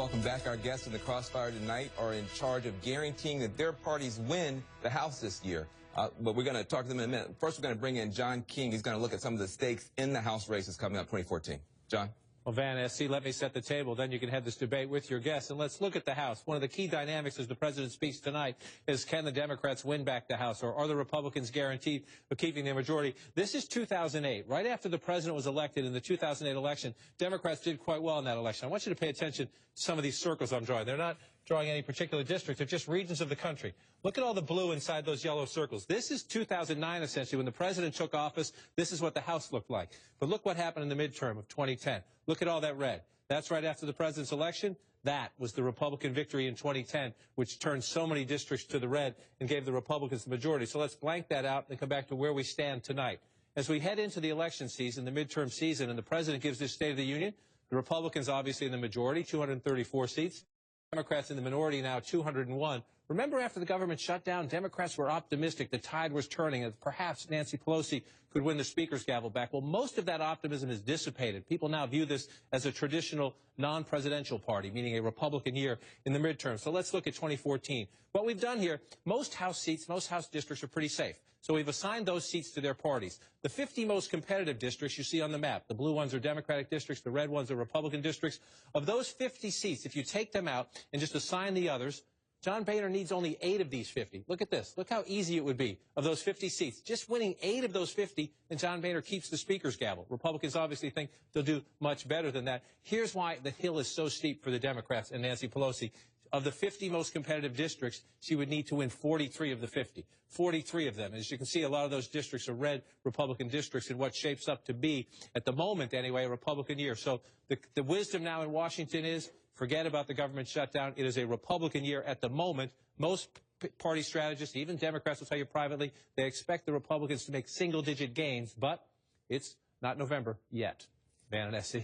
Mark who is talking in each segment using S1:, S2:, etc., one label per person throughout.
S1: welcome back. Our guests in the Crossfire tonight are in charge of guaranteeing that their parties win the House this year. But we're going to talk to them in a minute. First, we're going to bring in John King. He's going to look at some of the stakes in the House races coming up 2014. John?
S2: Well, Van SC, let me set the table. Then you can have this debate with your guests. And let's look at the House. One of the key dynamics as the president speaks tonight is, can the Democrats win back the House, or are the Republicans guaranteed of keeping their majority? This is 2008. Right after the president was elected in the 2008 election, Democrats did quite well in that election. I want you to pay attention to some of these circles I'm drawing. They're not drawing any particular district. They're just regions of the country. Look at all the blue inside those yellow circles. This is 2009, essentially. When the president took office, this is what the House looked like. But look what happened in the midterm of 2010. Look at all that red. That's right after the president's election. That was the Republican victory in 2010, which turned so many districts to the red and gave the Republicans the majority. So let's blank that out and come back to where we stand tonight. As we head into the election season, the midterm season, and the president gives this State of the Union, the Republicans obviously in the majority, 234 seats. Democrats in the minority now, 201. Remember, after the government shut down, Democrats were optimistic. The tide was turning, and perhaps Nancy Pelosi could win the Speaker's gavel back. Well, most of that optimism is dissipated. People now view this as a traditional non-presidential party, meaning a Republican year in the midterm. So let's look at 2014. What we've done here, most House seats, most House districts are pretty safe. So we've assigned those seats to their parties. The 50 most competitive districts you see on the map, the blue ones are Democratic districts, the red ones are Republican districts. Of those 50 seats, if you take them out and just assign the others, John Boehner needs only 8 of these 50. Look at this. Look how easy it would be of those 50 seats. Just winning 8 of those 50, and John Boehner keeps the Speaker's gavel. Republicans obviously think they'll do much better than that. Here's why the hill is so steep for the Democrats and Nancy Pelosi. Of the 50 most competitive districts, she would need to win 43 of the 50. 43 of them. As you can see, a lot of those districts are red Republican districts in what shapes up to be, at the moment anyway, a Republican year. So the wisdom now in Washington is, forget about the government shutdown. It is a Republican year at the moment. Most party strategists, even Democrats will tell you privately, they expect the Republicans to make single-digit gains, but it's not November yet. Van and SC.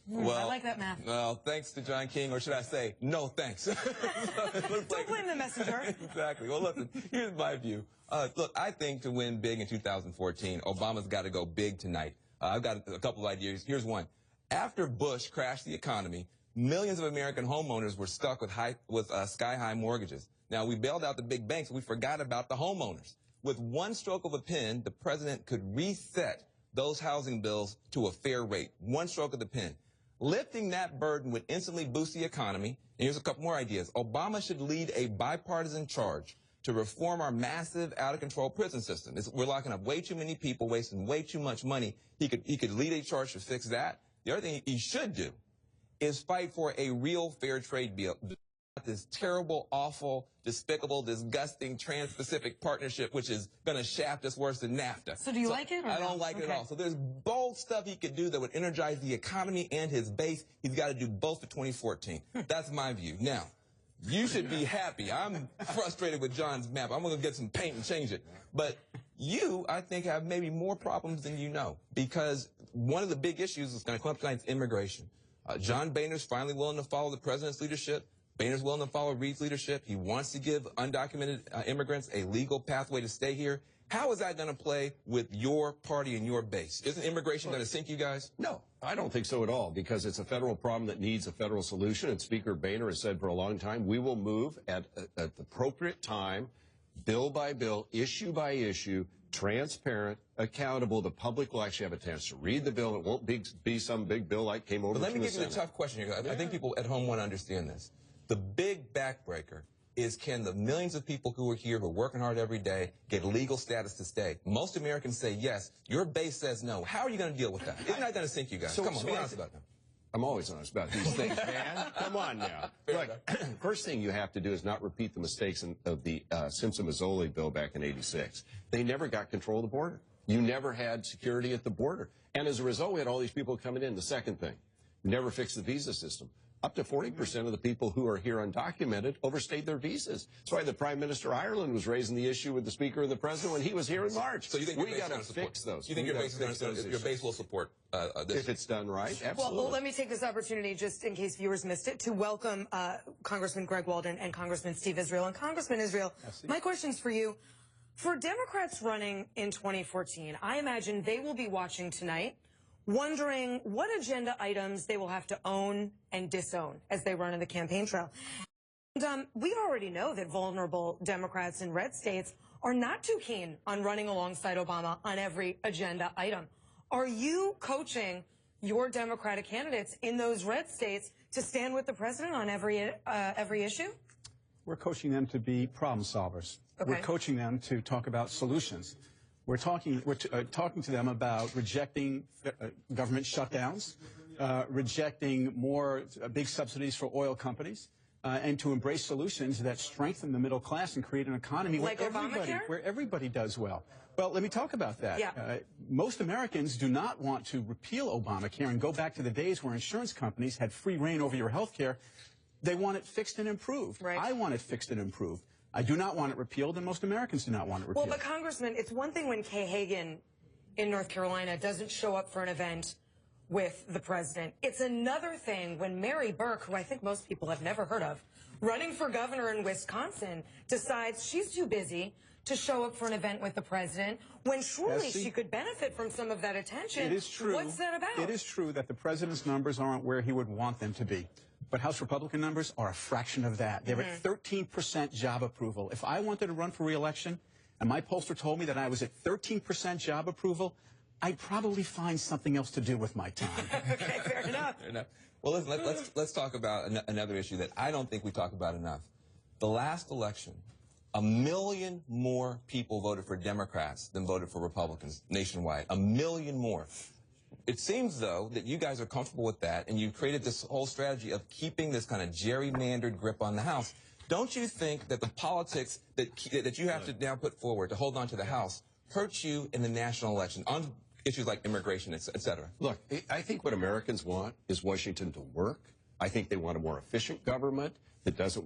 S1: Well,
S3: I like that math.
S1: Well, thanks to John King, or should I say, no thanks.
S3: Don't blame the messenger.
S1: Exactly. Well, listen, here's my view. Look, I think to win big in 2014, Obama's got to go big tonight. I've got a couple of ideas. Here's one. After Bush crashed the economy, millions of American homeowners were stuck with sky-high mortgages. Now, we bailed out the big banks, but we forgot about the homeowners. With one stroke of a pen, the president could reset those housing bills to a fair rate. One stroke of the pen. Lifting that burden would instantly boost the economy. And here's a couple more ideas. Obama should lead a bipartisan charge to reform our massive, out-of-control prison system. We're locking up way too many people, wasting way too much money. He could lead a charge to fix that. The other thing he should do is fight for a real fair trade bill. This terrible, awful, despicable, disgusting trans-Pacific partnership, which is going to shaft us worse than NAFTA.
S3: So do you like it? Or
S1: I don't like it at all. So there's bold stuff he could do that would energize the economy and his base. He's got to do both for 2014. That's my view. Now, you should be happy. I'm frustrated with John's map. I'm going to get some paint and change it. But you, I think, have maybe more problems than you know, because one of the big issues that's going to come up tonight is immigration. John Boehner's finally willing to follow the president's leadership. Boehner's willing to follow Reed's leadership. He wants to give undocumented immigrants a legal pathway to stay here. How is that going to play with your party and your base? Isn't immigration going to sink you guys?
S4: No, I don't think so at all, because it's a federal problem that needs a federal solution. And Speaker Boehner has said for a long time, we will move at the appropriate time, bill by bill, issue by issue, transparent, accountable. The public will actually have a chance to read the bill. It won't be some big bill like came over from the Senate.
S1: But let me give you the tough question here. I think people at home want to understand this. The big backbreaker is, can the millions of people who are here, who are working hard every day, get legal status to stay? Most Americans say yes. Your base says no. How are you going to deal with that? Isn't that going to sink you guys? Come on, be honest about that.
S4: I'm always honest about these things, man. Come on now. Look, first thing you have to do is not repeat the mistakes of the Simpson-Mazzoli bill back in '86. They never got control of the border. You never had security at the border. And as a result, we had all these people coming in. The second thing, you never fixed the visa system. Up to 40% of the people who are here undocumented overstayed their visas. That's why the Prime Minister of Ireland was raising the issue with the Speaker and the President when he was here in March.
S1: So you think
S4: we got to fix those?
S1: You think your base will support this?
S4: If it's done right, absolutely.
S3: Well, let me take this opportunity, just in case viewers missed it, to welcome Congressman Greg Walden and Congressman Steve Israel. And Congressman Israel, my question's for you. For Democrats running in 2014, I imagine they will be watching tonight wondering what agenda items they will have to own and disown as they run in the campaign trail. And we already know that vulnerable Democrats in red states are not too keen on running alongside Obama on every agenda item. Are you coaching your Democratic candidates in those red states to stand with the president on every issue?
S5: We're coaching them to be problem solvers.
S3: Okay.
S5: We're coaching them to talk about solutions. We're talking to them about rejecting government shutdowns, rejecting more big subsidies for oil companies, and to embrace solutions that strengthen the middle class and create an economy
S3: like
S5: where everybody does well. Well, let me talk about that.
S3: Yeah.
S5: Most Americans do not want to repeal Obamacare and go back to the days where insurance companies had free reign over your health care. They want it fixed and improved.
S3: Right.
S5: I want it fixed and improved. I do not want it repealed, and most Americans do not want it repealed.
S3: Well, but Congressman, it's one thing when Kay Hagan in North Carolina doesn't show up for an event with the president. It's another thing when Mary Burke, who I think most people have never heard of, running for governor in Wisconsin, decides she's too busy to show up for an event with the president when surely she could benefit from some of that attention.
S5: It is true.
S3: What's that about?
S5: It is true that the president's numbers aren't where he would want them to be. But House Republican numbers are a fraction of that. They're at 13% job approval. If I wanted to run for re-election and my pollster told me that I was at 13% job approval, I'd probably find something else to do with my time.
S3: Okay, fair enough.
S1: Fair enough. Well, listen, let's talk about another issue that I don't think we talk about enough. The last election, 1 million more people voted for Democrats than voted for Republicans nationwide. 1 million more. It seems, though, that you guys are comfortable with that, and you've created this whole strategy of keeping this kind of gerrymandered grip on the House. Don't you think that the politics that you have to now put forward to hold on to the House hurts you in the national election on issues like immigration, et cetera?
S4: Look, I think what Americans want is Washington to work. I think they want a more efficient government that doesn't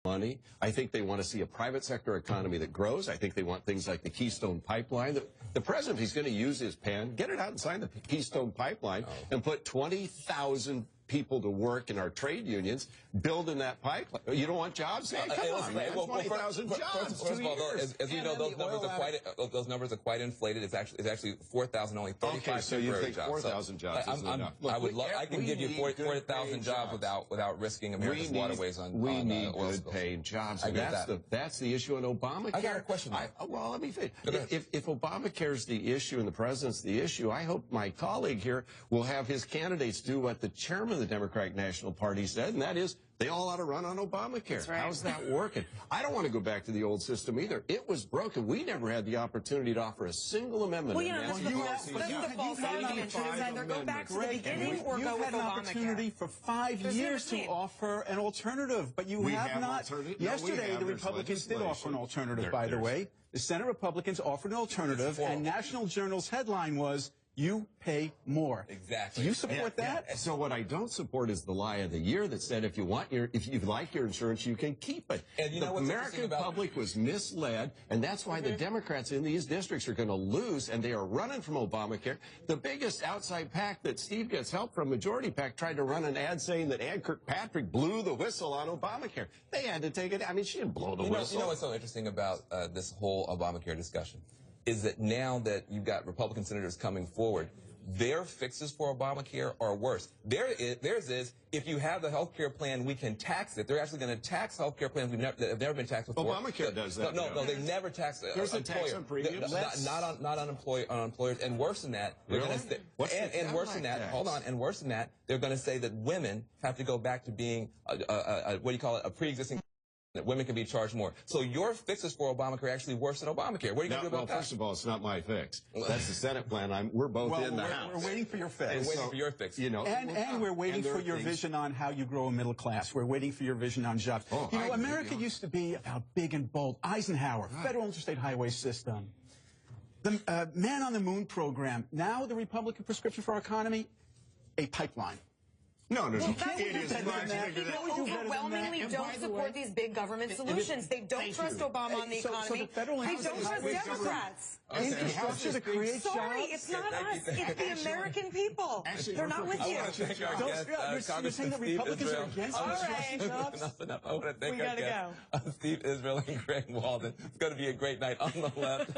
S4: money. I think they want to see a private sector economy that grows. I think they want things like the Keystone Pipeline. The president, he's going to use his pen, get it out and sign the Keystone Pipeline and put 20,000 people to work in our trade unions building that pipeline. You don't want jobs? Hey, come on, man. 20,000 jobs.
S1: First of all, as you know, those numbers are quite inflated. It's actually 4,000, only 35
S4: so you think
S1: jobs.
S4: 4,000 jobs isn't enough.
S1: I can give you 40,000 jobs without risking America's waterways on
S4: We need
S1: oil
S4: good
S1: spills.
S4: paying jobs.
S1: I
S4: And
S1: get
S4: that's the issue on Obamacare.
S1: I got a question.
S4: Well, let me finish. If Obamacare's the issue and the president's the issue, I hope my colleague here will have his candidates do what the chairman of the Democratic National Party said, and that is they all ought to run on Obamacare.
S3: That's right.
S4: How's that working? I don't want to go back to the old system either. It was broken. We never had the opportunity to offer a single amendment.
S3: Well, that's the false argument. It's either go back to the beginning or go with
S5: Obamacare. You've had an opportunity for 5 years to offer an alternative, but you have not. Yesterday, the Republicans did offer an alternative, by the way. The Senate Republicans offered an alternative, and National Journal's headline was, "You pay more."
S1: Exactly.
S5: Do you support that?
S4: Yeah. So what I don't support is the lie of the year that said if you like your insurance, you can keep it.
S1: And you know
S4: the
S1: what's
S4: American public was misled, and that's why the Democrats in these districts are going to lose, and they are running from Obamacare. The biggest outside PAC that Steve gets help from, Majority PAC, tried to run an ad saying that Ann Kirkpatrick blew the whistle on Obamacare. They had to take it. I mean, she didn't blow the whistle.
S1: You know what's so interesting about this whole Obamacare discussion is that now that you've got Republican senators coming forward, their fixes for Obamacare are worse. Theirs is, if you have the health care plan, we can tax it. They're actually going to tax health care plans that have never been taxed before.
S4: Obamacare does that.
S1: No, they've never taxed
S4: There's a tax on premiums.
S1: Not on employers. And worse than that, they're going to say, and worse than that, hold on, and worse than that, they're going to say that women have to go back to being what do you call it, a pre-existing. That women can be charged more. So your fixes for Obamacare are actually worse than Obamacare. What are you going to do about that?
S4: First of all, it's not my fix. That's the Senate plan. We're both in the House.
S5: We're waiting for your fix.
S1: We're waiting for your fix.
S4: You know,
S5: and we're waiting for your vision on how you grow a middle class. We're waiting for your vision on jobs. You know, America used to be about big and bold. Eisenhower, federal interstate highway system. The Man on the Moon program. Now the Republican prescription for our economy, a pipeline.
S4: No.
S3: Well,
S4: It is much bigger than
S3: People overwhelmingly don't support these big government solutions. They don't trust Obama on the economy. They don't trust Democrats.
S5: Infrastructure to create jobs.
S3: Sorry, it's not us. It's the American people. They're not with you.
S5: You're saying that Republicans are against infrastructure jobs?
S1: Enough. I want to thank
S3: We gotta
S1: our guests, Steve Israel and Greg Walden. It's going to be a great night on the left.